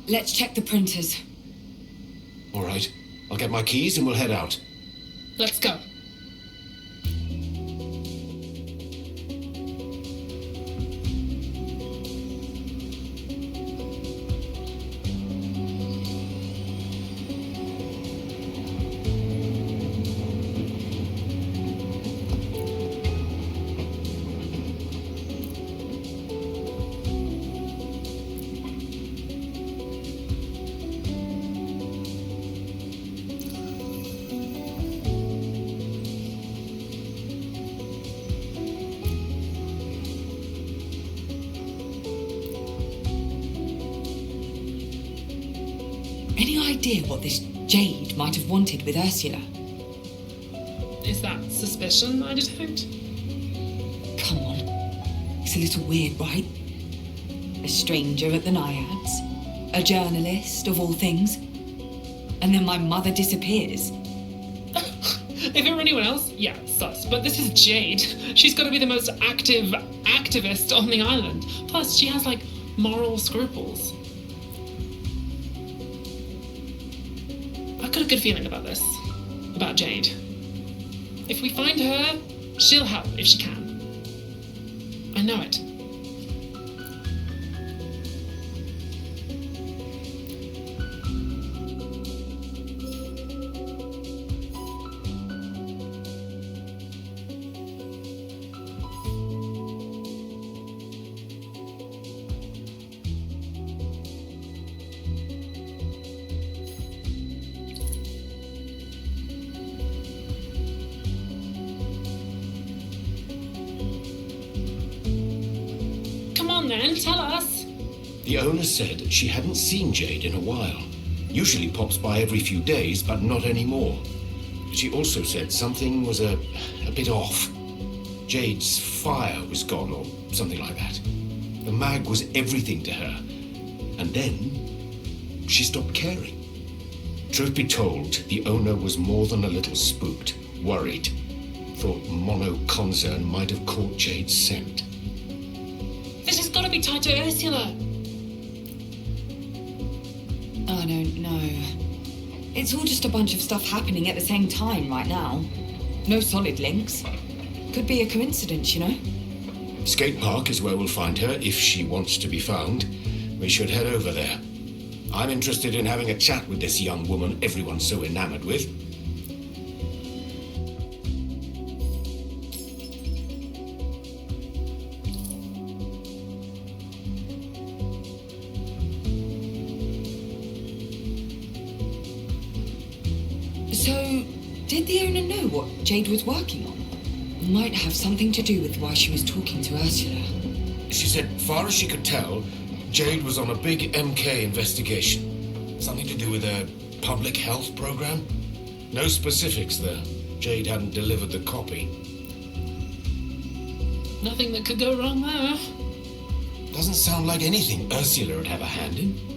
Let's check the printers. All right. I'll get my keys and we'll head out. Let's go. Any idea what this Jade might have wanted with Ursula? Is that suspicion I detect? Come on. It's a little weird, right? A stranger at the Naiads, a journalist of all things, and then my mother disappears. If it were anyone else, yeah, sus. But this is Jade. She's got to be the most active activist on the island. Plus, she has, like, moral scruples. I've got a good feeling about this. About Jade. If we find her, she'll help if she can. I know it. Then tell us. The owner said she hadn't seen Jade in a while. Usually pops by every few days, but not anymore. She also said something was a bit off. Jade's fire was gone, or something like that. The mag was everything to her. And then she stopped caring. Truth be told, the owner was more than a little spooked, worried. Thought Mono Concern might have caught Jade's scent. This has got to be tied to Ursula. I don't know. It's all just a bunch of stuff happening at the same time right now. No solid links. Could be a coincidence, you know? Skate Park is where we'll find her if she wants to be found. We should head over there. I'm interested in having a chat with this young woman everyone's so enamored with. So, did the owner know what Jade was working on? Might have something to do with why she was talking to Ursula. She said, far as she could tell, Jade was on a big MK investigation. Something to do with a public health program? No specifics, though. Jade hadn't delivered the copy. Nothing that could go wrong there. Doesn't sound like anything Ursula would have a hand in.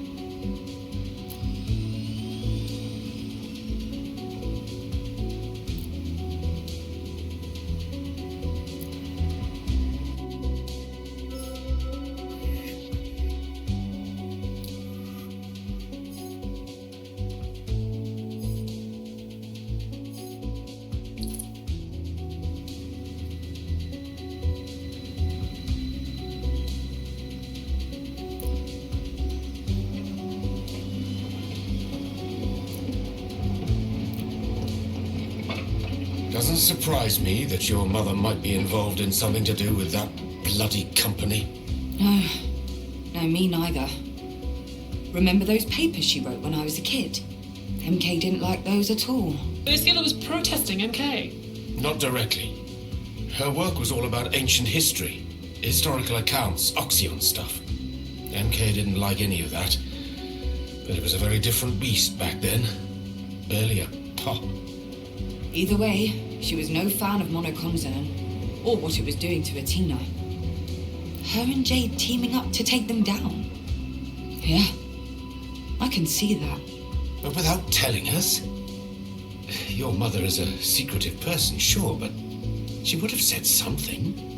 Doesn't surprise me that your mother might be involved in something to do with that bloody company. No, me neither. Remember those papers she wrote when I was a kid? MK didn't like those at all. Ursula was protesting MK. Not directly. Her work was all about ancient history, historical accounts, Oxyon stuff. MK didn't like any of that. But it was a very different beast back then. Barely a pop. Either way, she was no fan of Mono Concern, or what it was doing to Athena. Her and Jade teaming up to take them down. Yeah, I can see that. But without telling us? Your mother is a secretive person, sure, but she would have said something.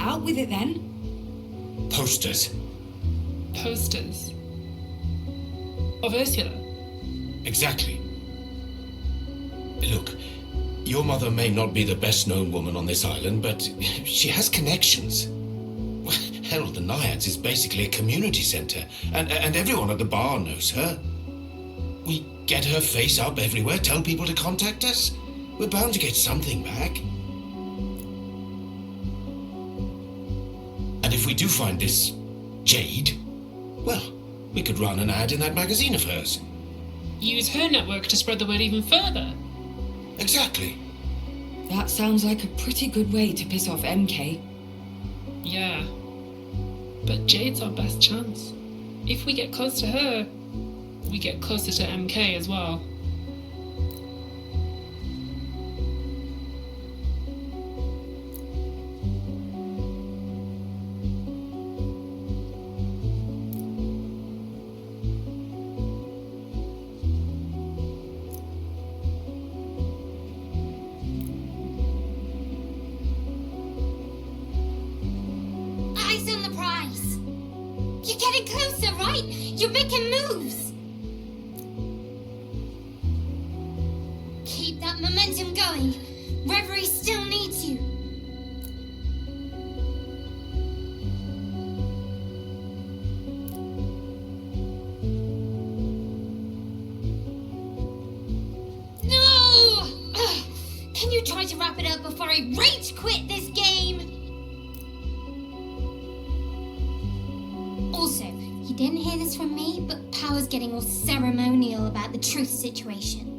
Out with it then. Posters. Posters. Of Ursula. Exactly. Look, your mother may not be the best-known woman on this island, but she has connections. Hell, the Naiads is basically a community center, and everyone at the bar knows her. We get her face up everywhere, tell people to contact us. We're bound to get something back. And if we do find this Jade, well, we could run an ad in that magazine of hers. Use her network to spread the word even further. Exactly. That sounds like a pretty good way to piss off MK. Yeah. But Jade's our best chance. If we get close to her, we get closer to MK as well. Eyes on the prize. You're getting closer, right? You're making moves. Keep that momentum going. Reverie still needs you. No! Ugh. Can you try to wrap it up before I rage quit this game? Also, you didn't hear this from me, but Power's getting all ceremonial about the truth situation.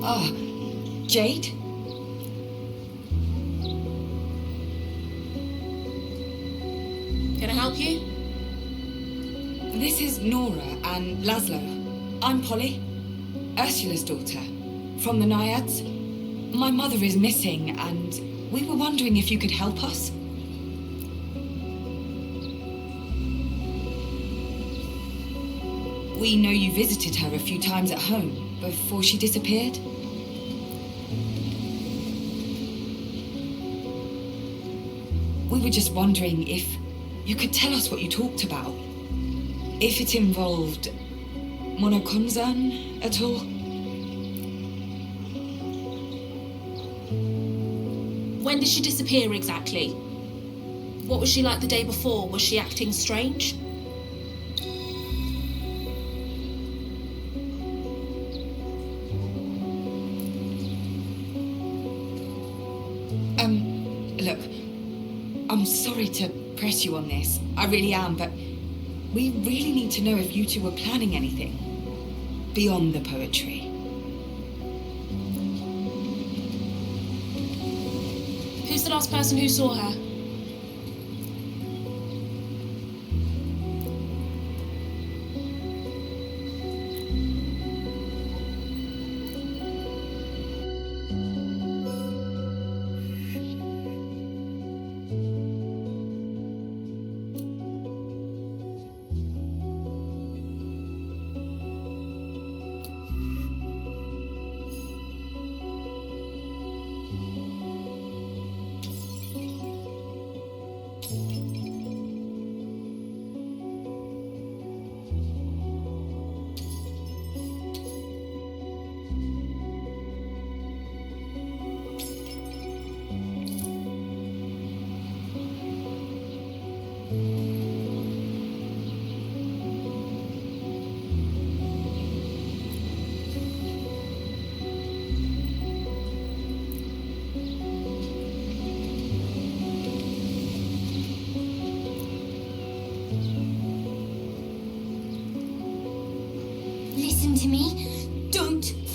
Ah, Jade? Can I help you? This is Nora and Laszlo. I'm Polly, Ursula's daughter, from the Naiads. My mother is missing, and we were wondering if you could help us. We know you visited her a few times at home before she disappeared. We were just wondering if you could tell us what you talked about. If it involved Monokonzan at all. When did she disappear exactly? What was she like the day before? Was she acting strange? Look, I'm sorry to press you on this. I really am, but we really need to know if you two were planning anything beyond the poetry. Who's the last person who saw her?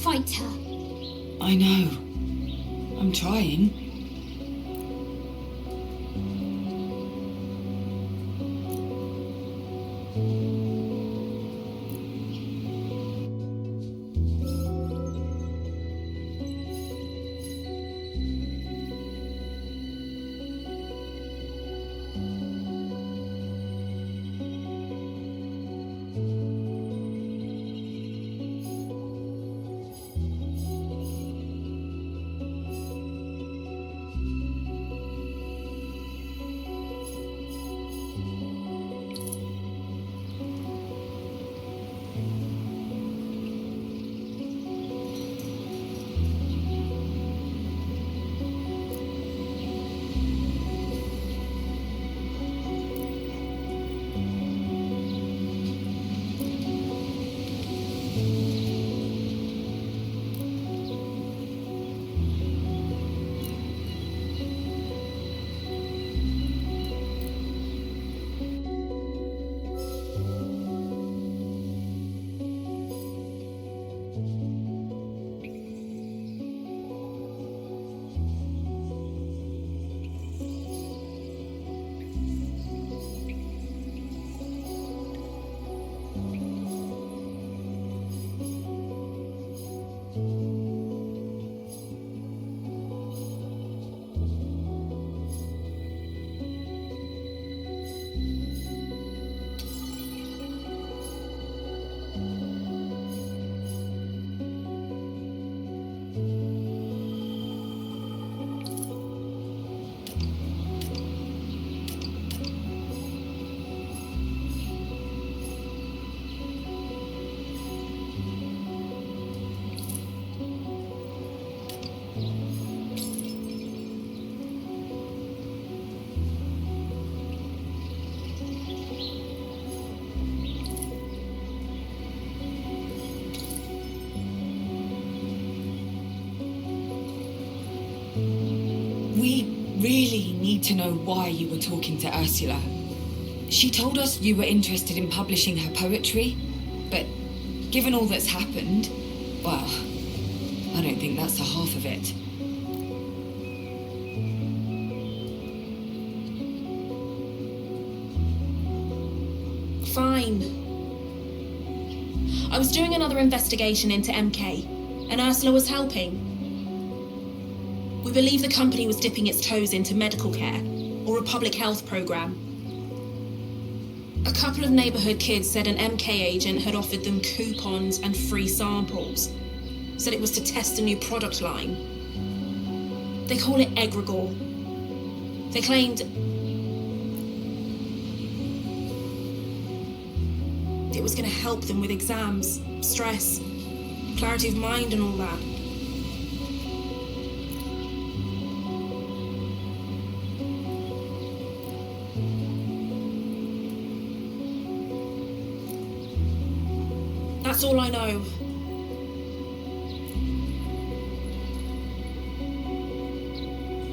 fight her. I know. I'm trying. We really need to know why you were talking to Ursula. She told us you were interested in publishing her poetry, but given all that's happened, well, I don't think that's the half of it. Fine. I was doing another investigation into MK, and Ursula was helping. We believe the company was dipping its toes into medical care, or a public health program. A couple of neighborhood kids said an MK agent had offered them coupons and free samples. Said it was to test a new product line. They call it egregore. They claimed it was going to help them with exams, stress, clarity of mind and all that. That's all I know.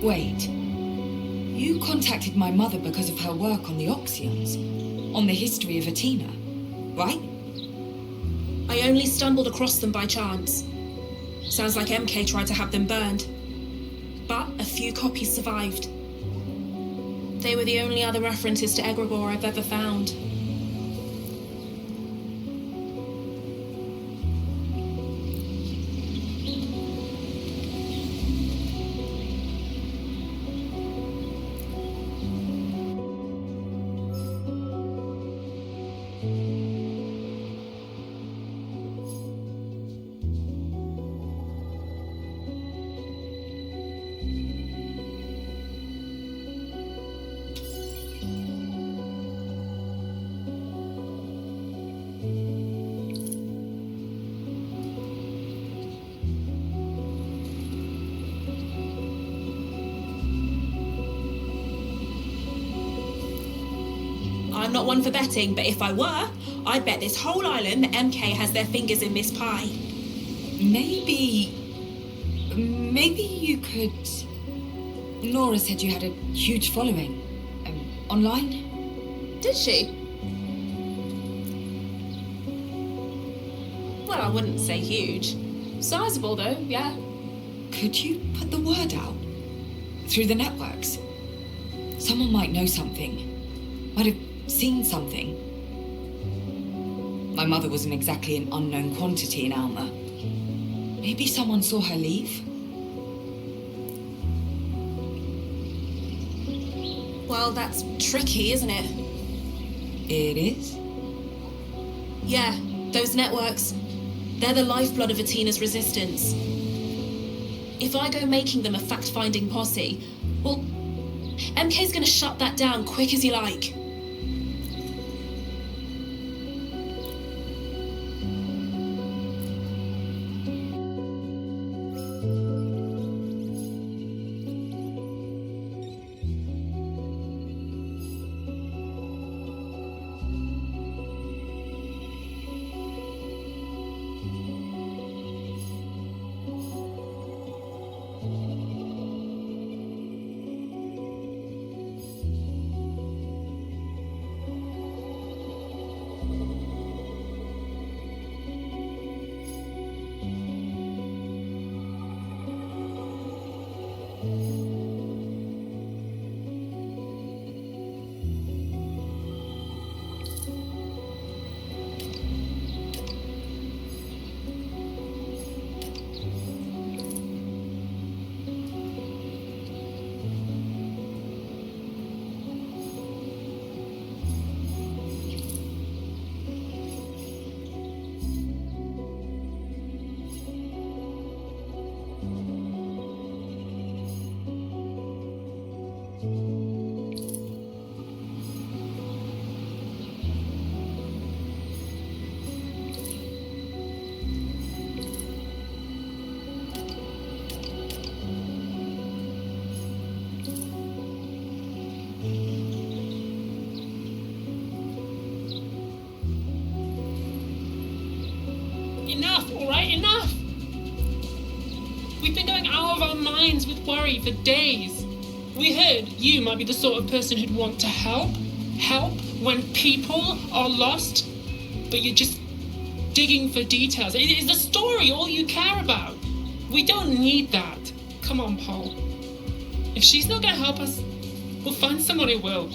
Wait. You contacted my mother because of her work on the Oxyons, on the history of Athena, right? I only stumbled across them by chance. Sounds like MK tried to have them burned. But a few copies survived. They were the only other references to egregore I've ever found. I'm not one for betting, but if I were, I'd bet this whole island that MK has their fingers in this pie. Maybe you could... Nora said you had a huge following. Online? Did she? Well, I wouldn't say huge. Sizable, though, yeah. Could you put the word out? Through the networks? Someone might know something. Might have seen something. My mother wasn't exactly an unknown quantity in Alma. Maybe someone saw her leave? Well, that's tricky, isn't it? It is? Yeah, those networks. They're the lifeblood of Atina's resistance. If I go making them a fact-finding posse, well, MK's gonna shut that down quick as you like. Enough, alright? Enough! We've been going out of our minds with worry for days. We heard you might be the sort of person who'd want to help. Help when people are lost. But you're just digging for details. Is the story all you care about? We don't need that. Come on, Paul. If she's not gonna help us, we'll find someone who will.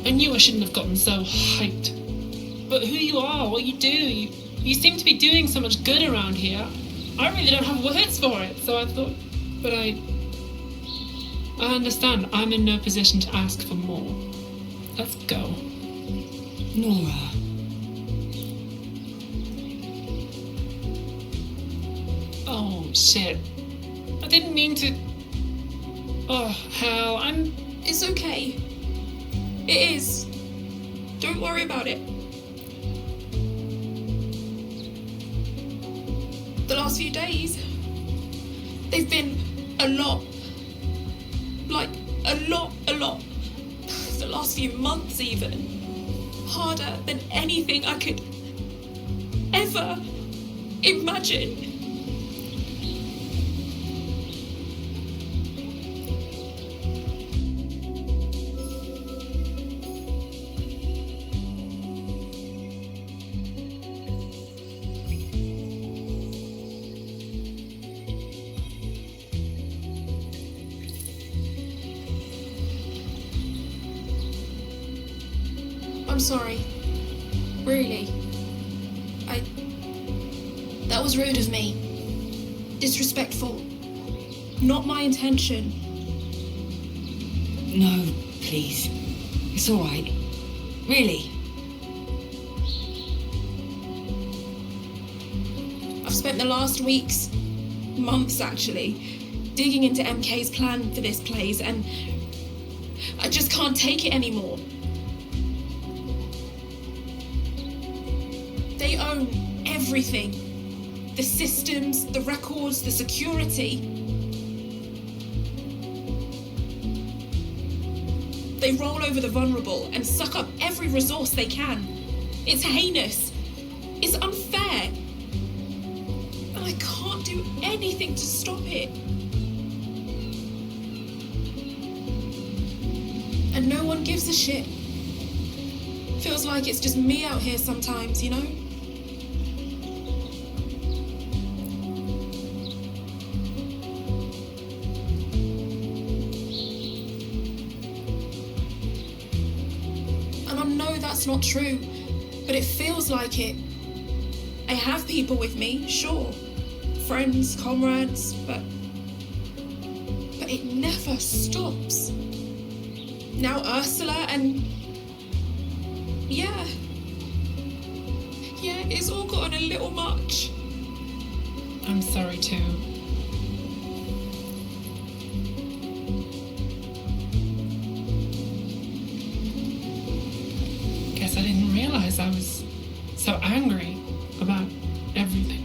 I knew I shouldn't have gotten so hyped. But who you are, what you do, you seem to be doing so much good around here. I really don't have words for it, so I thought, but I understand I'm in no position to ask for more. Let's go. Nora. Oh, shit. I didn't mean to... Oh, hell, It's okay. It is. Don't worry about it. The last few days, they've been a lot. Like, a lot. The last few months, even. Harder than anything I could ever imagine. I'm sorry. Really. That was rude of me. Disrespectful. Not my intention. No, please. It's all right. Really. I've spent the last weeks, months actually, digging into MK's plan for this place, and I just can't take it anymore. They own everything. The systems, the records, the security. They roll over the vulnerable and suck up every resource they can. It's heinous. It's unfair. And I can't do anything to stop it. And no one gives a shit. Feels like it's just me out here sometimes, you know? And I know that's not true, but it feels like it. I have people with me, sure. Friends, comrades, but it never stops. Now Ursula and... Yeah, it's all gotten a little much. I'm sorry too. Guess I didn't realize I was so angry about everything.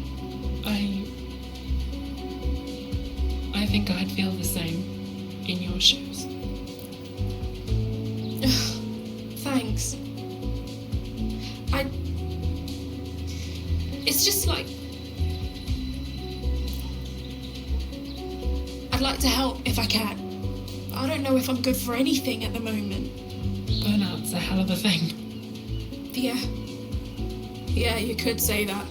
I think I'd feel the same in your shoes. Thanks. It's just like... I'd like to help if I can. I don't know if I'm good for anything at the moment. Burnout's a hell of a thing. Yeah, you could say that.